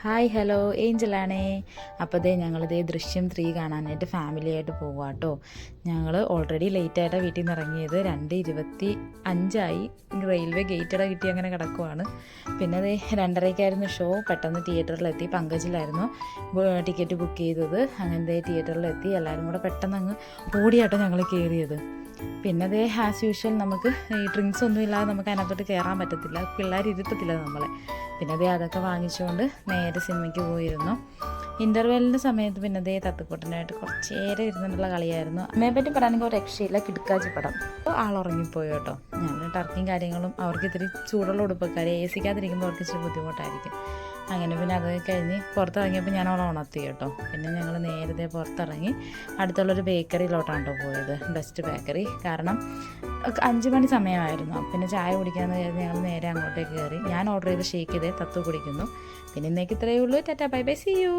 Hi hello ഏഞ്ചലാണേ. അപ്പോൾ ഞങ്ങളിതേ ദൃശ്യം 3 കാണാനായിട്ട് ഫാമിലിയായിട്ട് പോവുക കേട്ടോ. ഞങ്ങൾ ഓൾറെഡി ലേറ്റായിട്ടാണ് വീട്ടിൽ നിന്ന് ഇറങ്ങിയത്. 2:25 റെയിൽവേ ഗേറ്റട കിട്ടി അങ്ങനെ കിടക്കുവാണ്. പിന്നെ അതേ 2:30 ഷോ. പെട്ടെന്ന് തിയേറ്ററിലെത്തി. പങ്കജിലായിരുന്നു ടിക്കറ്റ് ബുക്ക് ചെയ്തത്. അങ്ങനത്തെ തിയേറ്ററിലെത്തി. എല്ലാവരും കൂടെ പെട്ടെന്ന് അങ്ങ് ഓടിയാട്ടോ ഞങ്ങൾ കയറിയത്. പിന്നെ അതേ ആസ് യൂഷ്വൽ നമുക്ക് ഈ ഡ്രിങ്ക്സ് ഒന്നും ഇല്ലാതെ നമുക്ക് അതിനകത്തോട്ട് കയറാൻ പറ്റത്തില്ല, പിള്ളേർ ഇരുത്തത്തില്ല നമ്മളെ. പിന്നെ അതേ അതൊക്കെ വാങ്ങിച്ചുകൊണ്ട് നേരെ സിനിമയ്ക്ക് പോയിരുന്നു. ഇൻ്റർവെല്ലിൻ്റെ സമയത്ത് പിന്നെ അതേ തത്തുക്കുട്ടനായിട്ട് കുറച്ച് നേരം ഇരുന്നിട്ടുള്ള കളിയായിരുന്നു. അമ്മയെപ്പറ്റി പറയാനെങ്കിൽ ഒരു രക്ഷയില്ല, കിടുക്കാച്ചി പടം. അപ്പോൾ ആളുറങ്ങിപ്പോയി കേട്ടോ. ഞാൻ ടർക്കിയും കാര്യങ്ങളും അവർക്ക് ഇത്തിരി ചൂടുള്ള ഉടുപ്പൊക്കെ സിക്കാതിരിക്കുമ്പോൾ അവർക്ക് ഇച്ചിരി ബുദ്ധിമുട്ടായിരിക്കും. അങ്ങനെ പിന്നെ അത് കഴിഞ്ഞ് പുറത്തിറങ്ങിയപ്പോൾ ഞാൻ അവളെ ഉണർത്തി കേട്ടോ. പിന്നെ ഞങ്ങൾ നേരത്തെ പുറത്തിറങ്ങി അടുത്തുള്ളൊരു ബേക്കറിയിലോട്ടാണ് കേട്ടോ പോയത്, ബെസ്റ്റ് ബേക്കറി. കാരണം 5 മണി സമയമായിരുന്നു. പിന്നെ ചായ കുടിക്കാമെന്ന് കരുതി ഞങ്ങൾ നേരെ അങ്ങോട്ടേക്ക് കയറി. ഞാൻ ഓർഡർ ചെയ്ത് ഷേക്ക് ചെയ്തേ തത്തു കുടിക്കുന്നു. പിന്നെ ഇന്നേക്ക് ഇത്രയേ ഉള്ളൂ. Tata bye bye, see U.